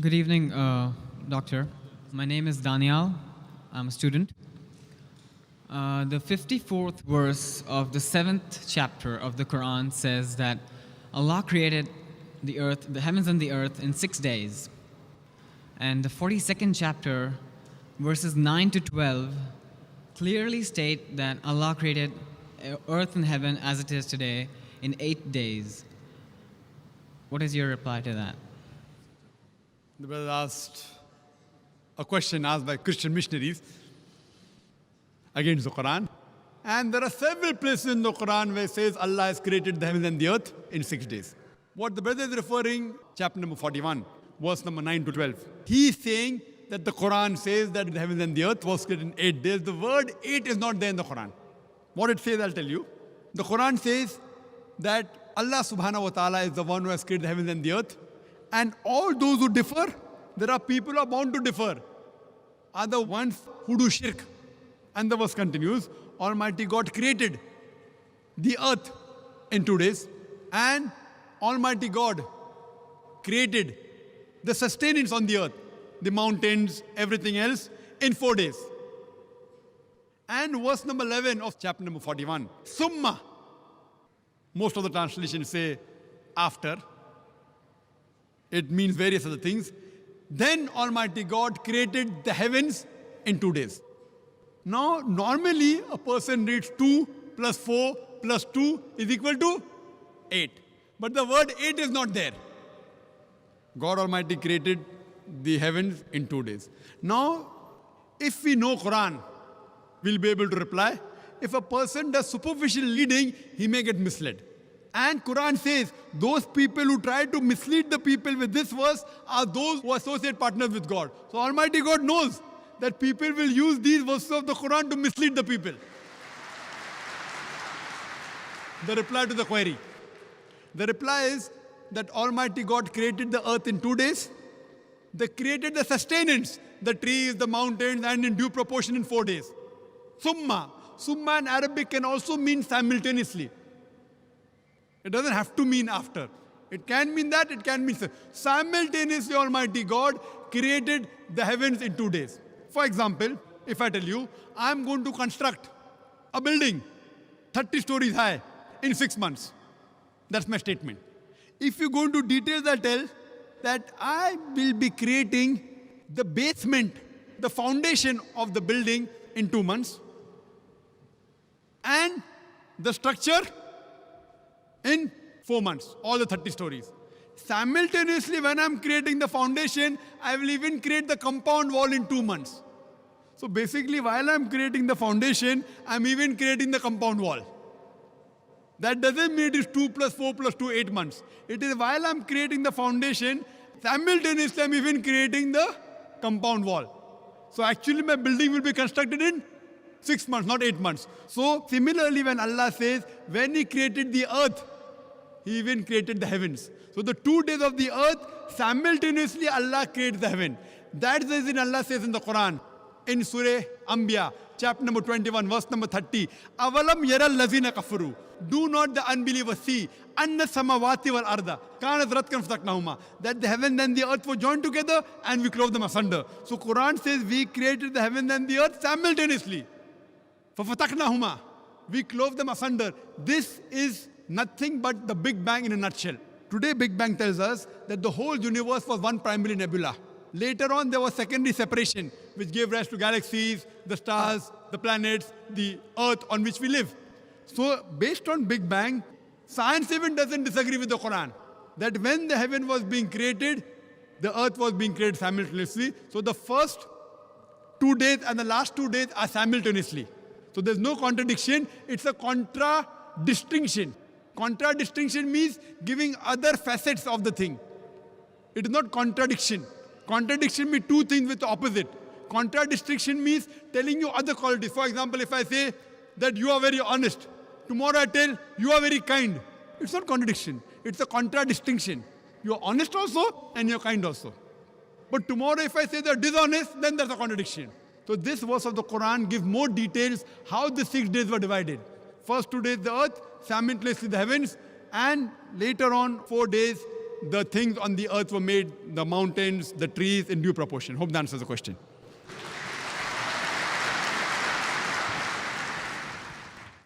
Good evening, Doctor. My name is Daniel. I'm a student. The 54th verse of the 7th chapter of the Quran says that Allah created the earth, the heavens and the earth in 6 days. And the 42nd chapter, verses 9 to 12, clearly state that Allah created earth and heaven as it is today in 8 days. What is your reply to that? The brother asked a question asked by Christian missionaries against the Quran. And there are several places in the Quran where it says Allah has created the heavens and the earth in 6 days. What the brother is referring, chapter number 41, verse number 9 to 12. He is saying that the Quran says that the heavens and the earth was created in 8 days. The word 8 is not there in the Quran. What it says, I'll tell you. The Quran says that Allah subhanahu wa ta'ala is the one who has created the heavens and the earth. And all those who differ, there are people who are bound to differ, are the ones who do shirk. And the verse continues, Almighty God created the earth in 2 days, and Almighty God created the sustenance on the earth, the mountains, everything else, in 4 days. And verse number 11 of chapter number 41, Summa. Most of the translations say after. It means various other things. Then Almighty God created the heavens in 2 days. Now, normally a person reads 2 plus 4 plus 2 is equal to 8. But the word 8 is not there. God Almighty created the heavens in 2 days. Now, if we know Quran, we'll be able to reply. If a person does superficial reading, he may get misled. And Quran says, those people who try to mislead the people with this verse are those who associate partners with God. So Almighty God knows that people will use these verses of the Quran to mislead the people. The reply to the query. The reply is that Almighty God created the earth in 2 days. They created the sustenance, the trees, the mountains, and in due proportion in 4 days. Summa. Summa in Arabic can also mean simultaneously. It doesn't have to mean after. It can mean that, it can mean simultaneously Almighty God created the heavens in 2 days. For example, if I tell you, I'm going to construct a building 30 stories high in 6 months. That's my statement. If you go into details, I tell that I will be creating the basement, the foundation of the building in 2 months, and the structure in 4 months, all the 30 stories. Simultaneously, when I'm creating the foundation, I will even create the compound wall in 2 months. So basically, while I'm creating the foundation, I'm even creating the compound wall. That doesn't mean it is 2 plus 4 plus 2, 8 months. It is while I'm creating the foundation, simultaneously I'm even creating the compound wall. So actually my building will be constructed in 6 months, not 8 months. So similarly, when Allah says, when He created the earth, He even created the heavens. So the 2 days of the earth, simultaneously Allah creates the heaven. That is the reason Allah says in the Quran, in Surah Anbiya, chapter number 21, verse number 30, Avalam yaral lazina kafaru. Do not the unbelievers see anna samawati wal arda kanat ratkan fataknahuma, that the heaven and the earth were joined together and we clove them asunder. So Quran says we created the heaven and the earth simultaneously. فَفَتَقْنَاهُمَا, we clove them asunder. This is nothing but the Big Bang in a nutshell. Today, Big Bang tells us that the whole universe was one primary nebula. Later on, there was secondary separation, which gave rise to galaxies, the stars, the planets, the earth on which we live. So, based on Big Bang, science even doesn't disagree with the Quran, that when the heaven was being created, the earth was being created simultaneously. So, the first 2 days and the last 2 days are simultaneously. So there's no contradiction, it's a contradistinction. Contradistinction means giving other facets of the thing. It is not contradiction. Contradiction means two things with the opposite. Contradistinction means telling you other qualities. For example, if I say that you are very honest, tomorrow I tell you are very kind. It's not contradiction, it's a contradistinction. You are honest also and you're kind also. But tomorrow if I say they're dishonest, then there's a contradiction. So this verse of the Quran gives more details how the 6 days were divided. First 2 days the earth, simultaneously the heavens, and later on 4 days the things on the earth were made, the mountains, the trees, in due proportion. Hope that answers the question.